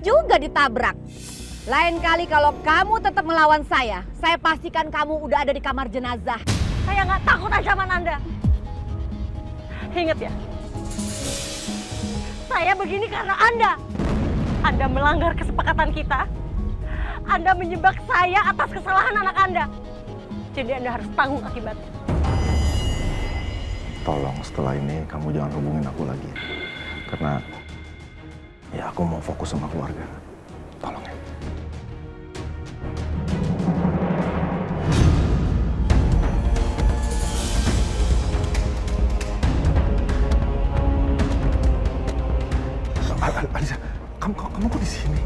juga ditabrak. Lain kali kalau kamu tetap melawan saya pastikan kamu udah ada di kamar jenazah. Saya nggak takut ancaman Anda. Ingat ya, saya begini karena Anda. Anda melanggar kesepakatan kita. Anda menyebak saya atas kesalahan anak Anda. Jadi Anda harus tanggung akibatnya. Tolong setelah ini kamu jangan hubungin aku lagi. Karena ya aku mau fokus sama keluarga. Tolong ya. Alisa, kamu kok di sini?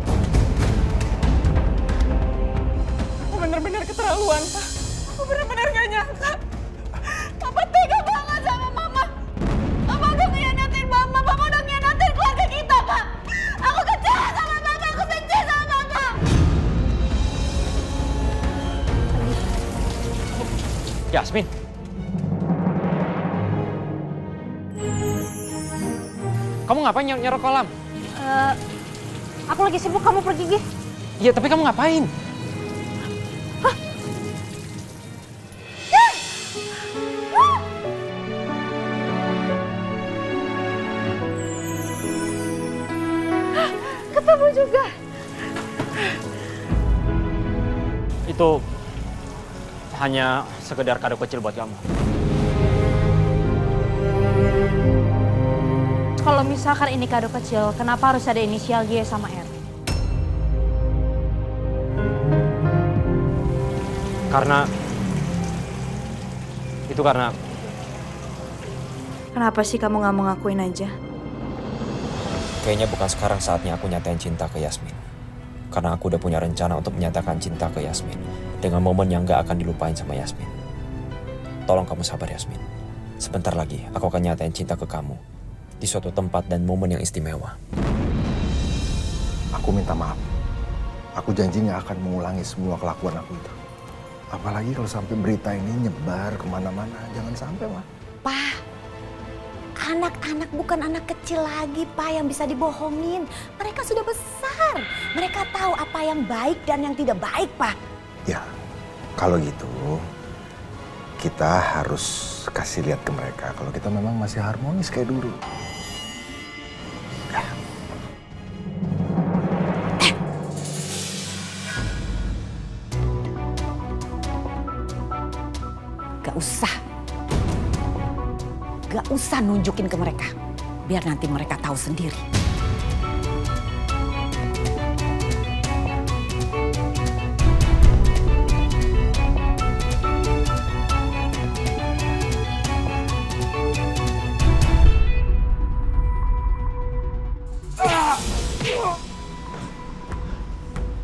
Aku benar-benar keterlaluan, Pak. Aku benar-benar gak nyangka. Papa tega banget sama Mama. Papa udah ngianatin Mama. Papa udah ngianatin keluarga kita, Pak. Aku kecewa sama Mama. Aku benci sama Mama. Yasmin. Kamu ngapain nyerok kolam? Aku lagi sibuk, kamu pergi, Gi. Iya, tapi kamu ngapain? Ketemu juga. Itu hanya sekedar kado kecil buat kamu. Kalau misalkan ini kado kecil, kenapa harus ada inisial G sama R? Karena Kenapa sih kamu nggak mau ngakuin aja? Kayaknya bukan sekarang saatnya aku nyatain cinta ke Yasmin. Karena aku udah punya rencana untuk menyatakan cinta ke Yasmin. Dengan momen yang gak akan dilupain sama Yasmin. Tolong kamu sabar Yasmin. Sebentar lagi aku akan nyatain cinta ke kamu. Di suatu tempat dan momen yang istimewa. Aku minta maaf. Aku janji gak akan mengulangi semua kelakuan aku itu. Apalagi kalau sampai berita ini nyebar kemana-mana. Jangan sampai, Ma. Pak, anak-anak bukan anak kecil lagi, Pak, yang bisa dibohongin. Mereka sudah besar. Mereka tahu apa yang baik dan yang tidak baik, Pak. Ya, kalau gitu kita harus kasih lihat ke mereka kalau kita memang masih harmonis kayak dulu. Gak usah nunjukin ke mereka. Biar nanti mereka tahu sendiri.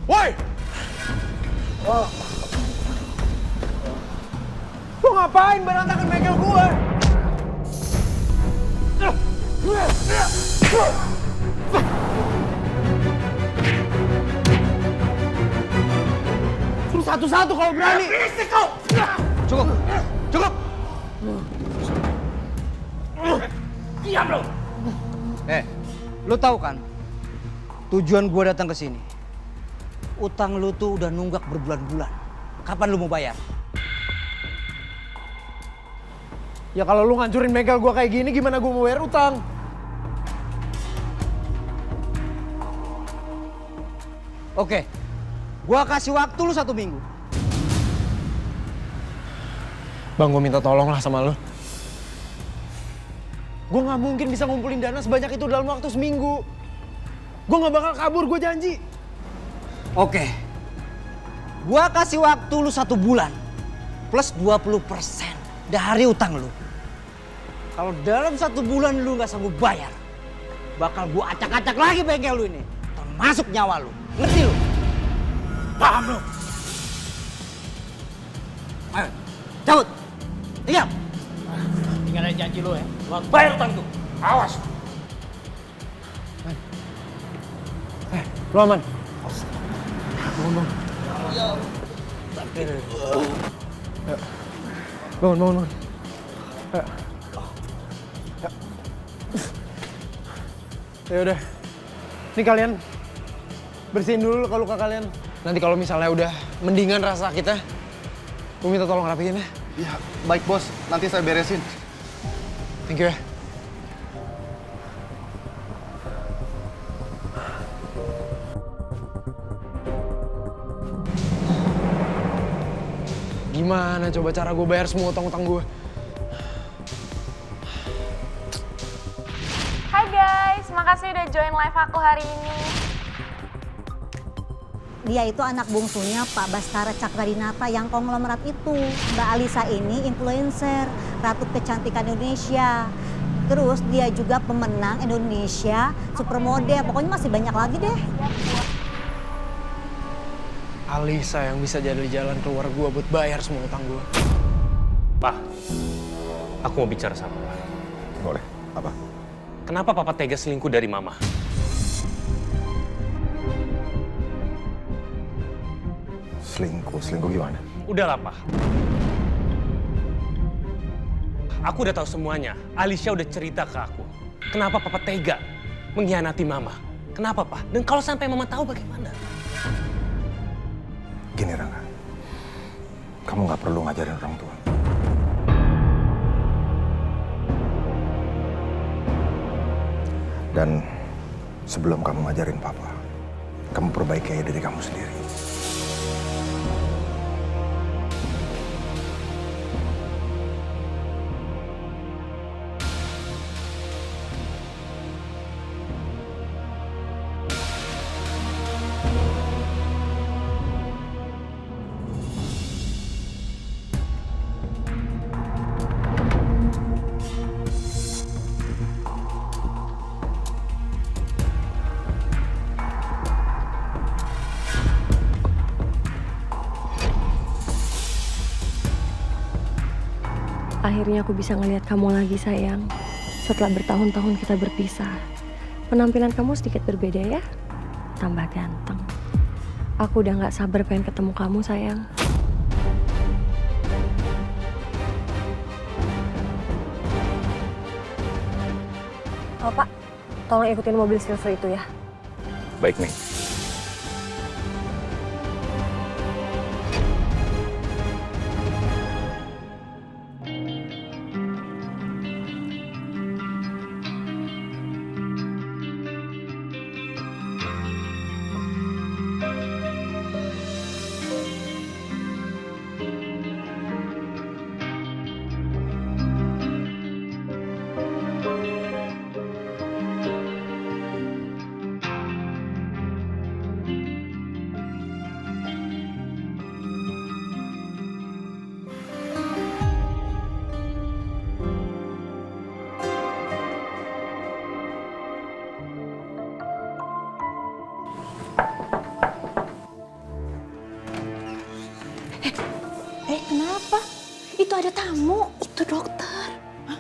Woi! Lu ngapain berantakan bengkel gue? Lu satu-satu kalau berani. Berisik kau! Cukup. Diam lu! Lu tahu kan tujuan gua datang ke sini? Utang lu tuh udah nunggak berbulan-bulan. Kapan lu mau bayar? Ya kalau lu ngancurin bengkel gua kayak gini, gimana gua mau bayar utang? Oke, gua kasih waktu lu 1 minggu. Bang, gua minta tolong lah sama lu. Gua nggak mungkin bisa ngumpulin dana sebanyak itu dalam waktu seminggu. Gua nggak bakal kabur, gua janji. Oke, gua kasih waktu lu 1 bulan plus 20% dari utang lu. Kalau dalam 1 bulan lu nggak sanggup bayar, bakal gua acak-acak lagi bengkel lu ini, termasuk nyawa lu. Ngerti lu? Paham lu? Ayo, cabut. Diam. Tinggal ada janji lo ya. Lo harus bayar utang itu. Awas. Lu aman? Bangun. Ya udah. Ini kalian bersihin dulu luka-luka kalian. Nanti kalau misalnya udah mendingan rasa kita, gue minta tolong rapihin ya. Ya, baik bos. Nanti saya beresin. Thank you ya. Gimana coba cara gue bayar semua utang-utang gue? Hai guys, makasih udah join live aku hari ini. Dia itu anak bungsunya Pak Bastara Cakradinata yang konglomerat itu. Mbak Alisa ini influencer, ratu kecantikan Indonesia. Terus dia juga pemenang Indonesia Supermodel. Pokoknya masih banyak lagi deh. Alisa yang bisa jadi jalan keluar gue buat bayar semua utang gue. Pak, aku mau bicara sama Pak. Boleh. Apa? Kenapa Papa tega selingkuh dari Mama? Selingkuh gimana? Udahlah, Pak. Aku udah tahu semuanya. Alicia udah cerita ke aku. Kenapa Papa tega mengkhianati Mama? Kenapa, Pak? Dan kalau sampai Mama tahu bagaimana? Gini, Rangga. Kamu nggak perlu ngajarin orang tua. Dan sebelum kamu ngajarin Papa, kamu perbaiki diri kamu sendiri. Akhirnya aku bisa ngelihat kamu lagi sayang. Setelah bertahun-tahun kita berpisah. Penampilan kamu sedikit berbeda ya. Tambah ganteng. Aku udah gak sabar pengen ketemu kamu sayang. Oh Pak, tolong ikutin mobil silver itu ya. Baik, Mei. Kenapa? Itu ada tamu. Itu dokter. Hah?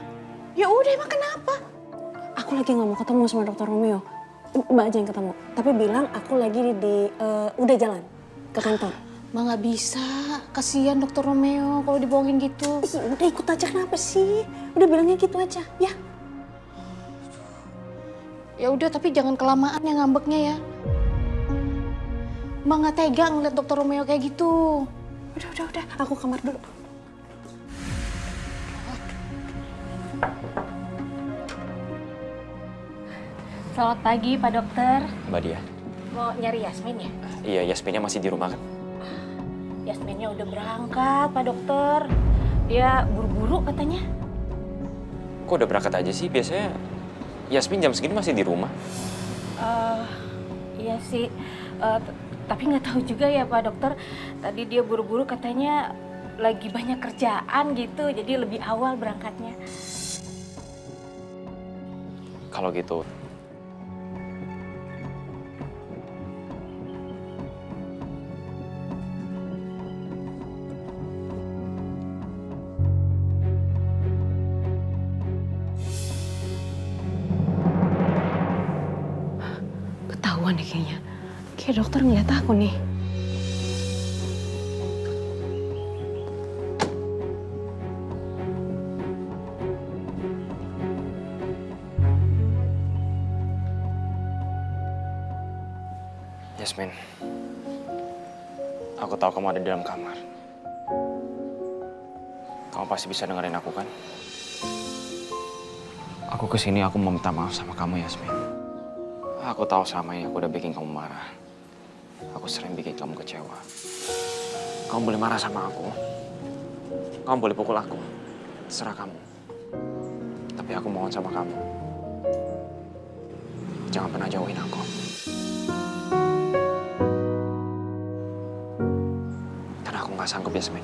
Ya udah, emang kenapa? Aku lagi gak mau ketemu sama Dokter Romeo. Mbak aja yang ketemu. Tapi bilang aku lagi udah jalan ke kantor. Mbak nggak bisa. Kasihan Dokter Romeo kalau dibohongin gitu. Ih, udah ikut aja, kenapa sih? Udah bilangnya gitu aja, ya. Ya udah, tapi jangan kelamaan ya ngambeknya ya. Mbak nggak tega ngeliat Dokter Romeo kayak gitu. Udah. Aku kamar dulu. Selamat pagi, Pak Dokter. Mbak Dia. Mau nyari Yasmin ya? Iya, Yasminnya masih di rumah kan? Yasminnya udah berangkat, Pak Dokter. Dia buru-buru katanya. Kok udah berangkat aja sih? Biasanya Yasmin jam segini masih di rumah. Iya sih. Tapi nggak tahu juga ya Pak Dokter. Tadi dia buru-buru katanya lagi banyak kerjaan gitu. Jadi lebih awal berangkatnya. Kalau gitu, Ketahuan deh kayaknya. Kayak dokter ngeliat aku nih. Yasmin, aku tahu kamu ada di dalam kamar. Kamu pasti bisa dengerin aku kan? Aku kesini, aku mau minta maaf sama kamu, Yasmin. Aku tahu sama ini aku udah bikin kamu marah. Aku sering bikin kamu kecewa. Kamu boleh marah sama aku. Kamu boleh pukul aku. Terserah kamu. Tapi aku mohon sama kamu. Jangan pernah jauhin aku. Karena aku nggak sanggup, Yasmin.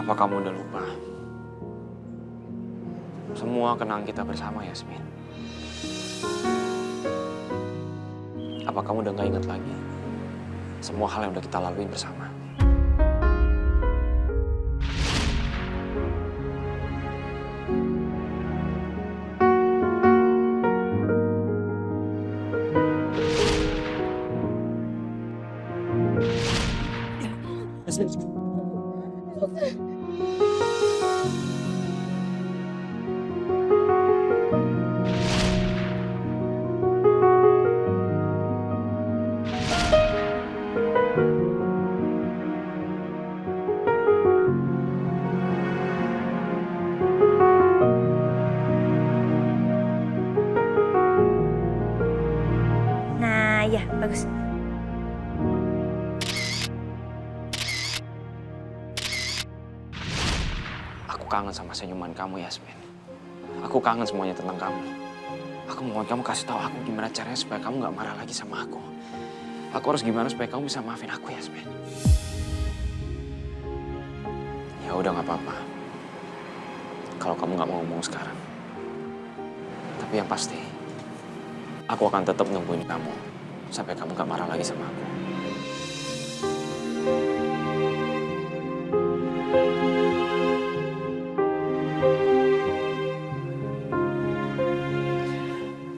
Apa kamu udah lupa? Semua kenangan kita bersama, Yasmin. Apa kamu udah gak ingat lagi? Semua hal yang udah kita lalui bersama. Nah, ya, bagus. Aku kangen sama senyuman kamu, Yasmin. Aku kangen semuanya tentang kamu. Aku mohon kamu kasih tahu aku gimana caranya supaya kamu gak marah lagi sama aku. Aku harus gimana supaya kamu bisa maafin aku, Yasmin. Ya udah gak apa-apa. Kalau kamu gak mau ngomong sekarang. Tapi yang pasti, aku akan tetap nungguin kamu sampai kamu gak marah lagi sama aku.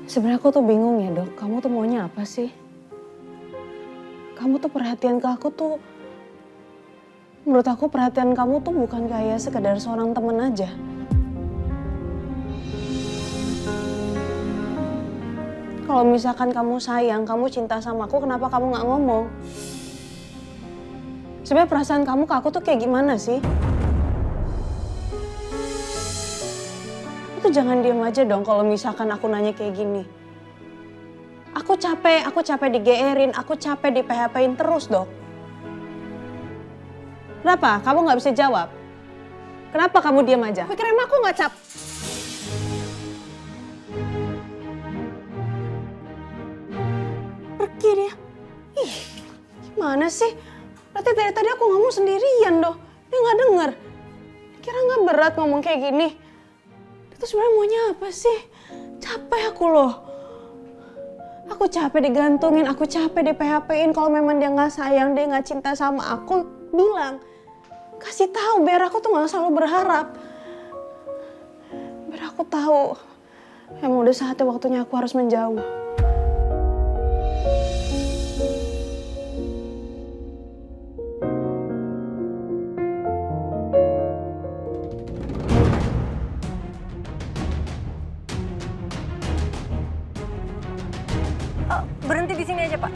Sebenarnya aku tuh bingung ya, Dok. Kamu tuh maunya apa sih? Kamu tuh perhatian ke aku tuh... Menurut aku perhatian kamu tuh bukan kayak sekedar seorang temen aja. Kalau misalkan kamu sayang, kamu cinta sama aku, kenapa kamu nggak ngomong? Sebenarnya perasaan kamu ke aku tuh kayak gimana sih? Itu jangan diem aja dong kalau misalkan aku nanya kayak gini. Aku capek digeerin, aku capek di PHP-in terus, Dok. Kenapa? Kamu nggak bisa jawab? Kenapa kamu diem aja? Pikirin aku nggak Pergi dia. Ih, gimana sih? Berarti dari tadi aku ngomong sendirian, Dok. Dia nggak denger. Kira nggak berat ngomong kayak gini? Itu sebenarnya maunya apa sih? Capek aku loh. Aku capek digantungin, aku capek di PHP-in. Kalau memang dia nggak sayang, dia nggak cinta sama aku, bilang. Kasih tahu biar aku tuh nggak selalu berharap. Biar aku tahu, emang udah saatnya waktunya aku harus menjauh. Berhenti di sini aja, Pak.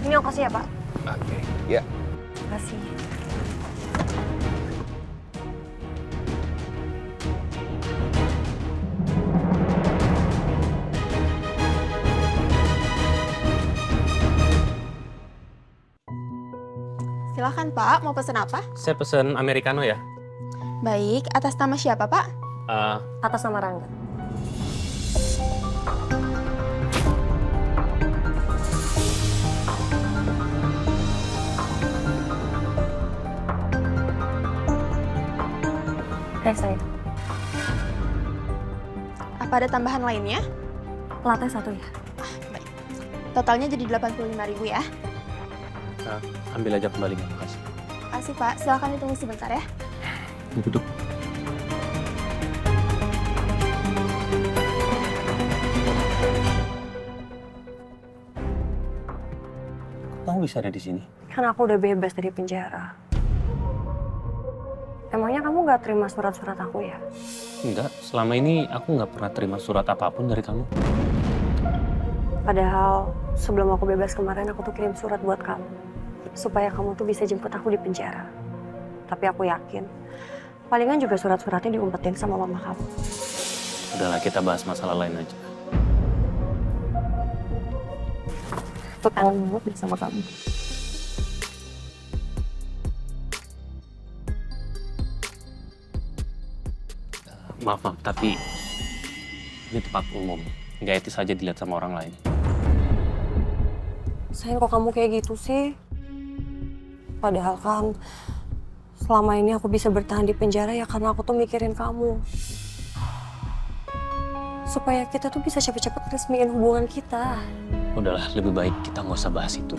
Ini ongkosnya ya, Pak. Oke, ya. Terima kasih. Silakan Pak, mau pesen apa? Saya pesen americano ya. Baik, atas nama siapa Pak? Atas nama Rangga. Saya. Apa ada tambahan lainnya? Latte 1 ya. Baik. Totalnya jadi 85.000 ya. Ambil aja kembali, makasih. Makasih Pak, silakan ditunggu sebentar ya. Duduk. kamu bisa ada di sini? Kan aku udah bebas dari penjara. Emangnya kamu nggak terima surat-surat aku ya? Enggak, selama ini aku nggak pernah terima surat apapun dari kamu. Padahal sebelum aku bebas kemarin aku tuh kirim surat buat kamu. Supaya kamu tuh bisa jemput aku di penjara. Tapi aku yakin, palingan juga surat-suratnya diumpetin sama mama kamu. Udahlah, kita bahas masalah lain aja. Aku kangen banget deh sama kamu. Maaf, tapi ini tempat umum. Nggak etis aja dilihat sama orang lain. Sayang, kok kamu kayak gitu sih? Padahal kan selama ini aku bisa bertahan di penjara ya karena aku tuh mikirin kamu. Supaya kita tuh bisa cepet-cepet resmiin hubungan kita. Udahlah, lebih baik kita nggak usah bahas itu.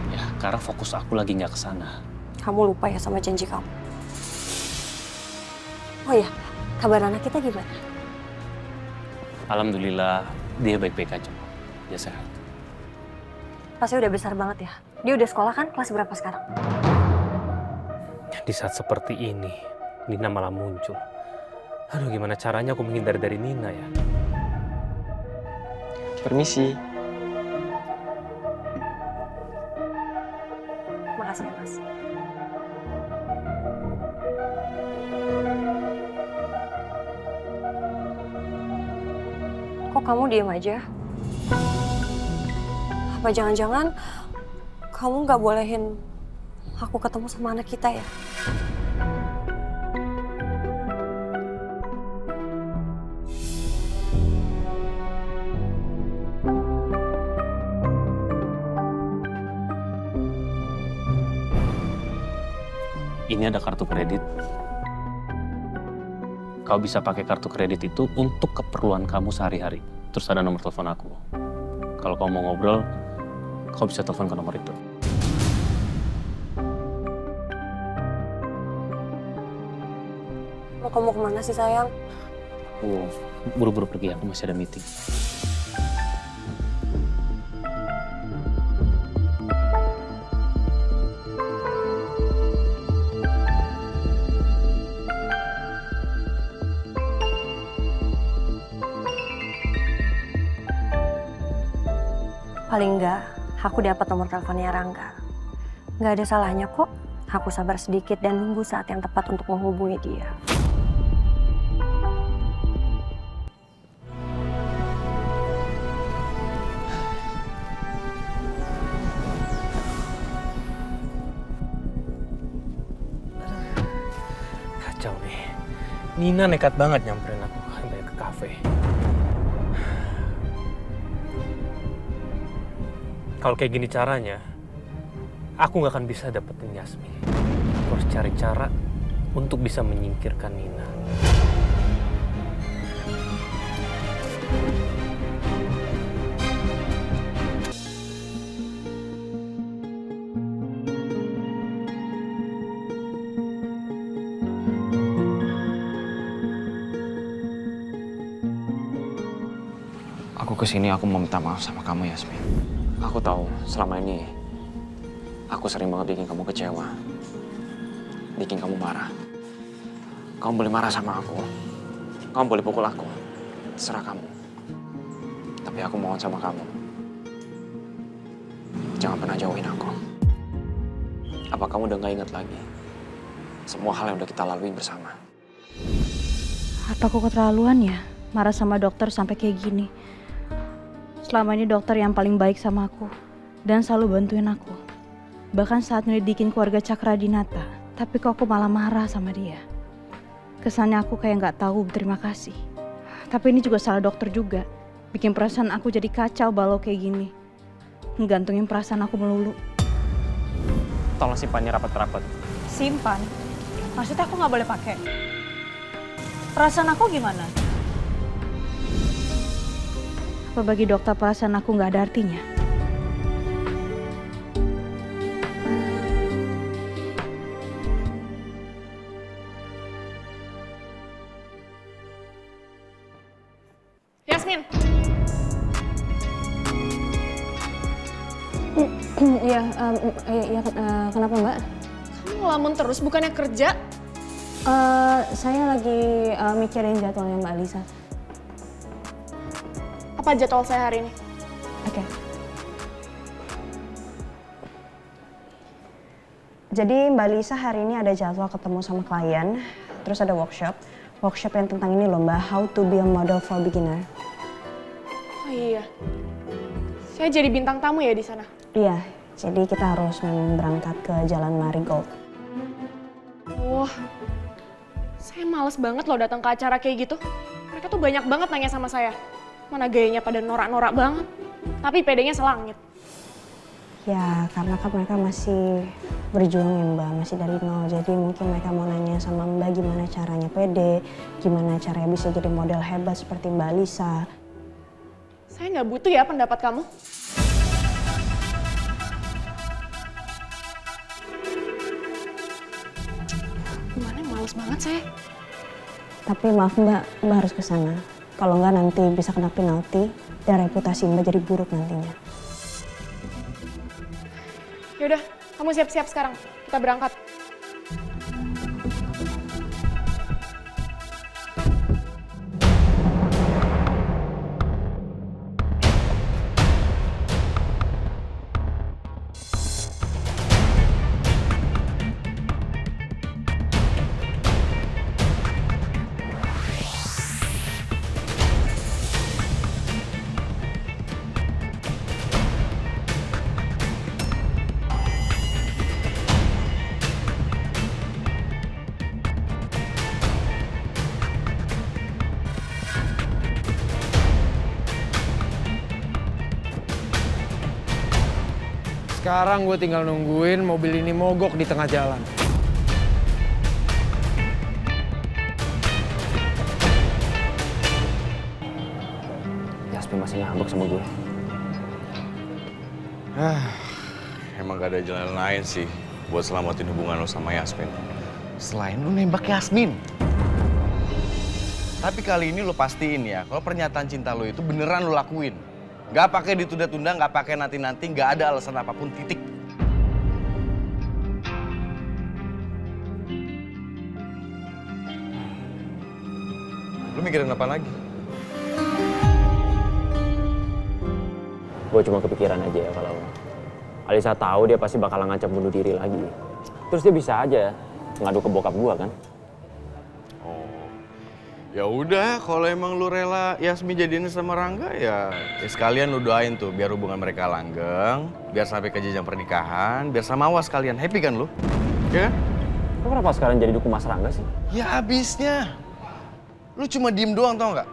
Ya, karena fokus aku lagi nggak ke sana. Kamu lupa ya sama janji kamu. Oh ya, kabar anak kita gimana? Alhamdulillah, dia baik-baik aja. Dia sehat. Pasti udah besar banget ya. Dia udah sekolah kan? Kelas berapa sekarang? Di saat seperti ini, Nina malah muncul. Aduh, gimana caranya aku menghindar dari Nina ya? Permisi. Makasih ya, Mas. Kok kamu diem aja? Apa jangan-jangan kamu nggak bolehin aku ketemu sama anak kita ya? Ini ada kartu kredit. Kau bisa pakai kartu kredit itu untuk keperluan kamu sehari-hari. Terus ada nomor telepon aku. Kalau kau mau ngobrol, kau bisa telepon ke nomor itu. Kamu kemana sih sayang? Aku buru-buru pergi, aku masih ada meeting. Paling enggak, aku dapat nomor teleponnya Rangga. Nggak ada salahnya kok. Aku sabar sedikit dan nunggu saat yang tepat untuk menghubungi dia. Kacau nih. Nina nekat banget nyamperin aku sampai ke kafe. Kalau kayak gini caranya, aku nggak akan bisa dapetin Yasmin. Aku harus cari cara untuk bisa menyingkirkan Nina. Aku kesini aku mau minta maaf sama kamu, Yasmin. Aku tahu selama ini aku sering banget bikin kamu kecewa, bikin kamu marah. Kamu boleh marah sama aku, kamu boleh pukul aku, terserah kamu. Tapi aku mohon sama kamu, jangan pernah jauhin aku. Apa kamu udah gak ingat lagi semua hal yang udah kita lalui bersama? Apa aku keterlaluan ya marah sama dokter sampai kayak gini? Selama ini dokter yang paling baik sama aku dan selalu bantuin aku. Bahkan saat nyelidikin keluarga Cakradinata, tapi kok aku malah marah sama dia. Kesannya aku kayak nggak tahu berterima kasih. Tapi ini juga salah dokter juga, bikin perasaan aku jadi kacau balau kayak gini. Ngegantungin perasaan aku melulu. Tolong simpannya rapat-rapat. Simpan? Maksudnya aku nggak boleh pakai? Perasaan aku gimana? Apa bagi dokter perasaan aku nggak ada artinya? Yasmin! Kenapa Mbak? Kamu ngelamun terus, bukannya kerja? Saya lagi mikirin jadwalnya Mbak Alisa. Apa jadwal saya hari ini? Oke. Jadi Mbak Lisa hari ini ada jadwal ketemu sama klien, terus ada workshop yang tentang ini loh Mbak, how to be a model for beginner. Oh iya, saya jadi bintang tamu ya di sana? Iya, jadi kita harus memang berangkat ke Jalan Marigold. Wah, saya males banget loh datang ke acara kayak gitu. Mereka tuh banyak banget nanya sama saya. Mana gayanya pada norak-norak banget, tapi pedenya selangit. Ya, karena kan mereka masih berjuang ya Mbak, masih dari nol. Jadi mungkin mereka mau nanya sama Mbak gimana caranya pede, gimana caranya bisa jadi model hebat seperti Mbak Lisa. Saya nggak butuh ya pendapat kamu. Gimana, males banget saya. Tapi maaf Mbak harus ke sana. Kalau nggak nanti bisa kena penalti dan reputasi Mbak jadi buruk nantinya. Yaudah, kamu siap-siap sekarang. Kita berangkat. Sekarang gue tinggal nungguin mobil ini mogok di tengah jalan. Yasmin masih ngambek sama gue. Emang gak ada jalan lain sih buat selamatin hubungan lo sama Yasmin. Selain lo nembak Yasmin. Tapi kali ini lo pastiin ya, kalau pernyataan cinta lo itu beneran lo lakuin. Gak pakai ditunda-tunda, gak pakai nanti-nanti, gak ada alasan apapun, titik. Lu mikirin apa lagi? Gue cuma kepikiran aja ya kalau Alisa tahu dia pasti bakal ngancam bunuh diri lagi. Terus dia bisa aja ngadu ke bokap gue kan. Ya udah, kalau emang lu rela Yasmin jadiin sama Rangga ya sekalian lu doain tuh biar hubungan mereka langgeng, biar sampai ke jenjang pernikahan, biar sama awas kalian. Happy kan lu? Ya kan? Lu kenapa sekarang jadi dukung Mas Rangga sih? Ya abisnya. Lu cuma diem doang tau nggak?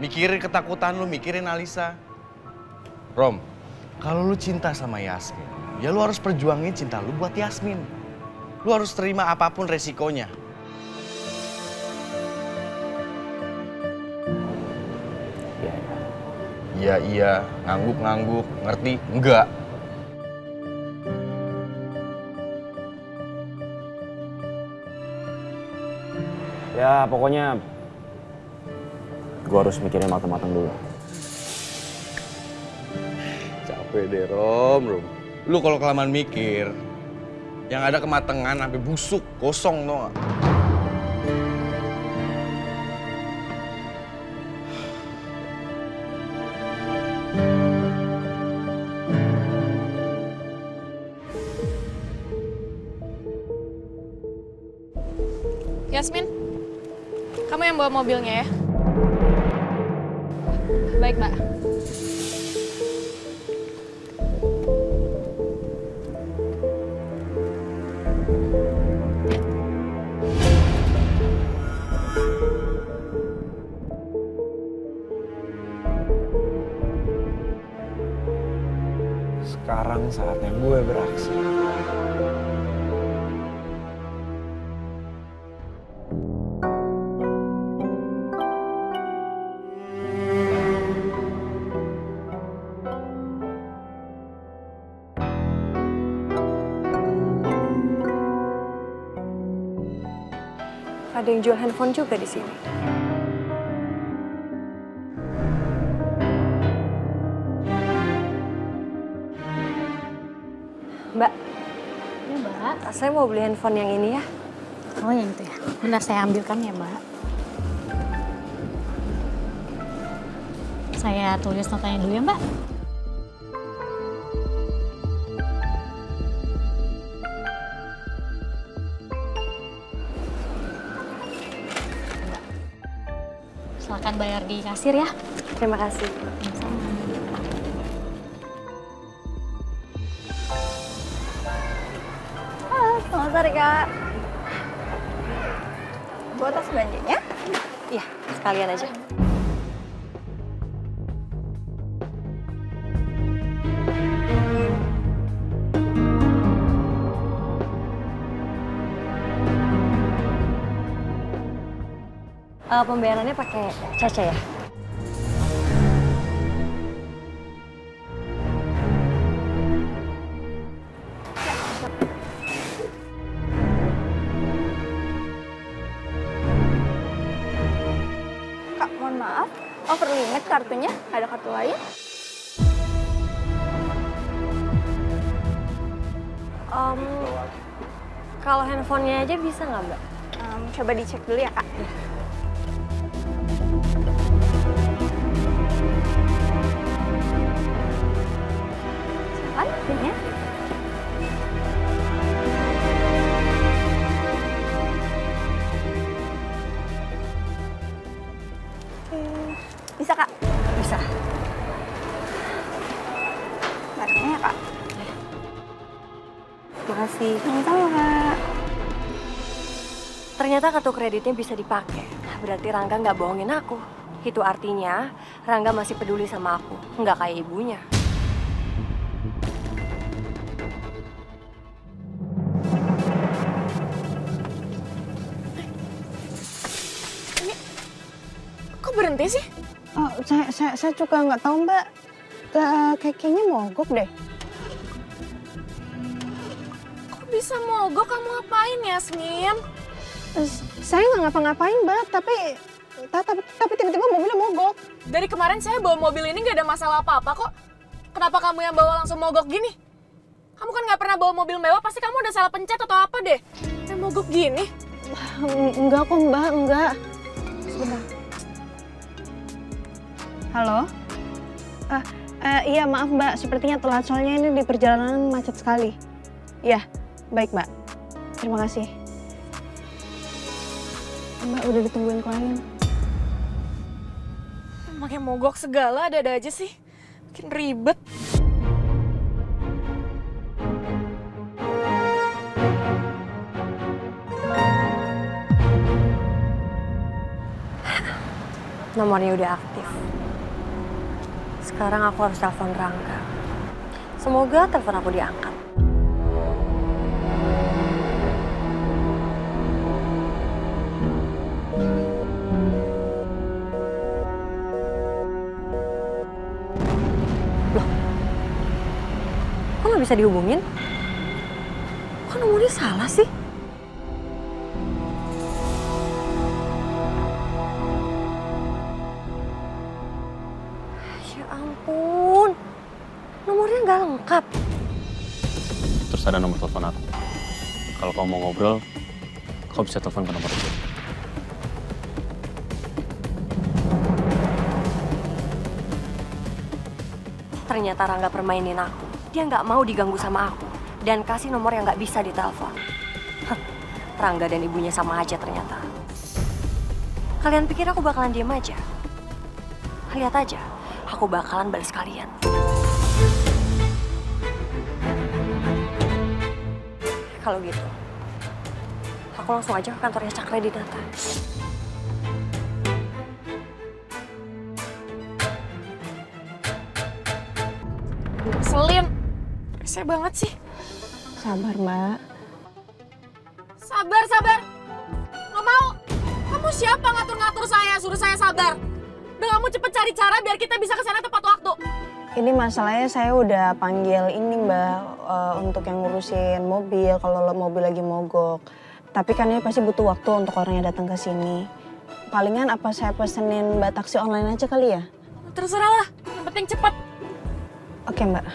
Mikirin ketakutan lu, mikirin Alisa. Rom, kalau lu cinta sama Yasmin, ya lu harus perjuangin cinta lu buat Yasmin. Lu harus terima apapun resikonya. Iya, ngangguk-ngangguk, ngerti? Enggak. Ya pokoknya gue harus mikirin matang-matang dulu. Capek deh Rom. Lu kalau kelamaan mikir, yang ada kematangan sampai busuk, kosong tau gak? Yasmin, kamu yang bawa mobilnya ya? Baik, Mbak. Sekarang saatnya gue beraksi. Ada yang jual handphone juga di sini. Mbak, saya mau beli handphone yang ini ya. Oh yang itu ya. Bentar saya ambilkan ya Mbak. Saya tulis notanya dulu ya Mbak. Silakan bayar di kasir ya. Terima kasih. Selamat sore, Kak. Buat tas belanjanya? Iya, sekalian aja. Pembayarannya pakai Caca ya? Kak, mohon maaf, over limit kartunya. Ada kartu lain? Kalau handphonenya aja bisa nggak, Mbak? Coba dicek dulu ya, Kak. Silakan, pinnya. Bisa, Kak? Bisa. Barangnya ya, Kak. Makasih. Sama-sama, Kak. Ternyata kartu kreditnya bisa dipakai. Berarti Rangga nggak bohongin aku. Itu artinya Rangga masih peduli sama aku, nggak kayak ibunya. Kok berhenti sih? Oh, saya juga nggak tahu Mbak. Kayaknya mogok deh. Kok bisa mogok? Kamu ngapain Yasmin? Saya nggak ngapa-ngapain Mbak, tapi tiba-tiba mobilnya mogok. Dari kemarin saya bawa mobil ini nggak ada masalah apa-apa kok. Kenapa kamu yang bawa langsung mogok gini? Kamu kan nggak pernah bawa mobil mewah, pasti kamu udah salah pencet atau apa deh. Saya mogok gini. Enggak kok Mbak, enggak. Sebentar. Halo? Iya maaf Mbak, sepertinya telat soalnya ini di perjalanan macet sekali. Iya, baik Mbak. Terima kasih. Mbak udah ditungguin klien. Pakai mogok segala, ada-ada aja sih. Bikin ribet. Nomornya udah aktif. Sekarang aku harus telepon Rangga. Semoga telepon aku diangkat. Loh, kok nggak bisa dihubungin? Kok nomornya salah sih? Ya ampun, nomornya nggak lengkap. Terus ada nomor telepon aku. Kalau kamu mau ngobrol, kau bisa telepon ke nomor itu. Ternyata Rangga permainin aku. Dia nggak mau diganggu sama aku. Dan kasih nomor yang nggak bisa ditelepon. Hah, Rangga dan ibunya sama aja ternyata. Kalian pikir aku bakalan diem aja? Lihat aja, aku bakalan balas kalian. Kalau gitu, aku langsung aja ke kantornya Cakra di Data. Ngeselin. Rese banget sih. Sabar Mbak. Sabar, sabar. Nggak mau. Kamu siapa ngatur-ngatur saya, suruh saya sabar? Udah kamu cepet cari cara biar kita bisa ke sana tepat waktu. Ini masalahnya saya udah panggil ini Mbak untuk yang ngurusin mobil kalau mobil lagi mogok. Tapi kan ini pasti butuh waktu untuk orang yang datang ke sini. Palingan apa saya pesenin Mbak taksi online aja kali ya? Terserah lah, yang penting cepet. Oke Mbak.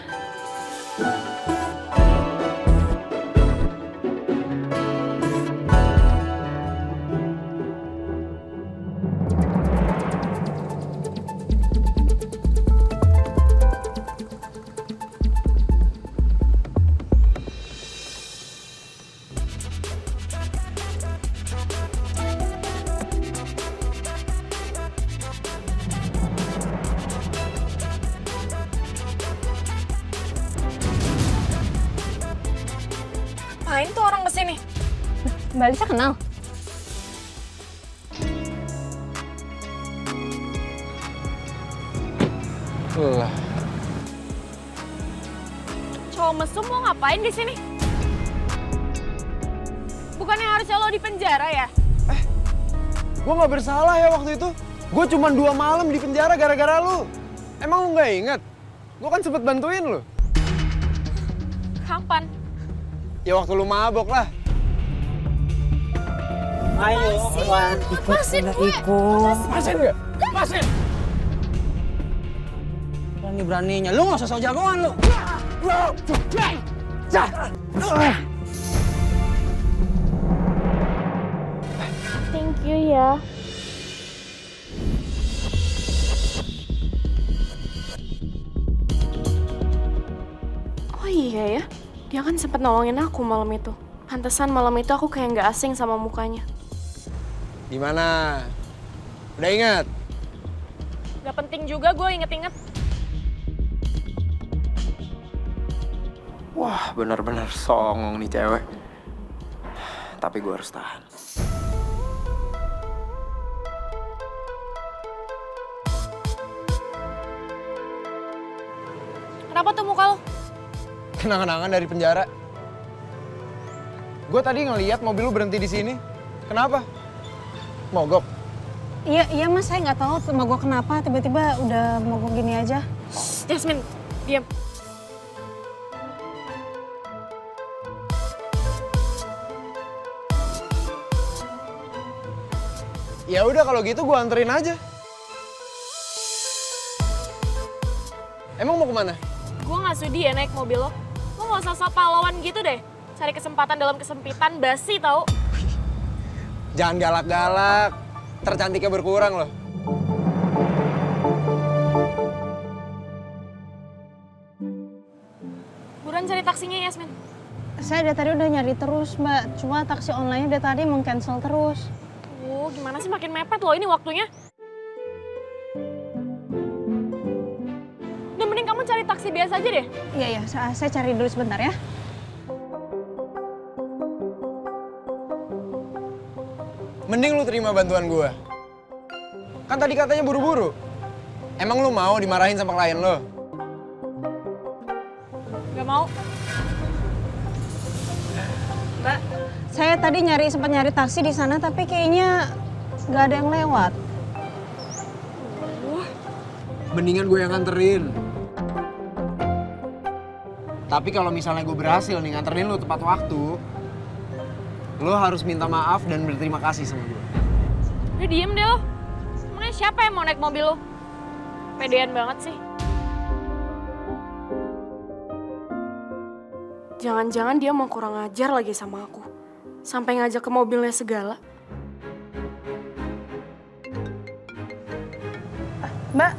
Mbak Alisa kenal? Lah, Cowok mesum mau ngapain di sini? Bukannya harusnya lo di penjara ya? gue nggak bersalah ya waktu itu. Gue cuma 2 malam di penjara gara-gara lu. Emang lu nggak inget? Gue kan sempet bantuin lu. Kapan? Ya waktu lu mabok lah. Ayo, Wan, Lepasin gue! Lepasin nggak? Lepasin! Berani-beraninya. Lu nggak usah sok jagoan lu. Thank you ya. Oh iya ya, dia kan sempet nolongin aku malam itu. Pantesan malam itu aku kayak nggak asing sama mukanya. Gimana? Udah ingat? Gak penting juga gue inget-inget. Wah, benar-benar songong nih cewek. Tapi gue harus tahan. Kenapa tuh muka lo? Kenang-kenangan dari penjara. Gue tadi ngeliat mobil lu berhenti di sini. Kenapa? Mogok. Iya mas, saya nggak tahu sama gue kenapa tiba-tiba udah mogok gini aja. Jasmine, diam. Ya udah kalau gitu gue anterin aja. Emang mau kemana? Gue gak sudi ya naik mobil lo. Lo gak usah sok pahlawan gitu deh. Cari kesempatan dalam kesempitan, basi tau. Jangan galak-galak. Tercantiknya berkurang loh. Buruan cari taksinya Yasmin. Saya dari tadi udah nyari terus mbak, cuma taksi online dari tadi meng-cancel terus. Gimana sih makin mepet loh ini waktunya. Udah mending kamu cari taksi biasa aja deh. Iya, saya cari dulu sebentar ya. Mending lu terima bantuan gue. Kan tadi katanya buru-buru. Emang lu mau dimarahin sama klien lo? Gak mau. Mbak, saya tadi sempat nyari taksi di sana tapi kayaknya nggak ada yang lewat. Mendingan gue yang nganterin. Tapi kalau misalnya gue berhasil nih nganterin lu tepat waktu, lo harus minta maaf dan berterima kasih sama gue. Udah diem deh lo. Emangnya siapa yang mau naik mobil lo? Pedean banget sih. Jangan-jangan dia mau kurang ajar lagi sama aku. Sampai ngajak ke mobilnya segala. Mbak,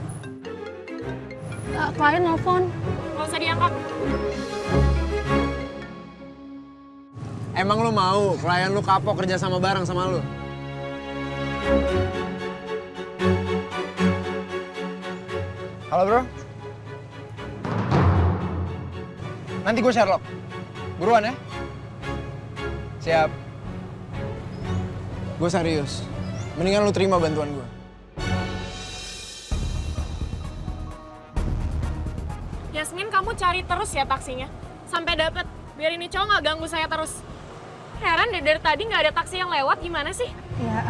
klien nelfon. Gak usah diangkat. Emang lu mau klien lu kapok kerja sama bareng sama lu? Halo bro. Nanti gue Sherlock. Buruan ya. Siap. Gue serius. Mendingan lu terima bantuan gue. Yasmin, kamu cari terus ya taksinya. Sampai dapet. Biar ini cowok gak ganggu saya terus. Heran deh, dari tadi gak ada taksi yang lewat. Gimana sih? Ya,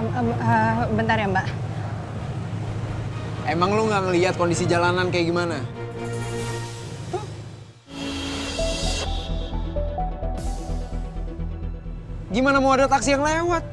bentar ya mbak. Emang lu nggak ngelihat kondisi jalanan kayak gimana? Gimana mau ada taksi yang lewat?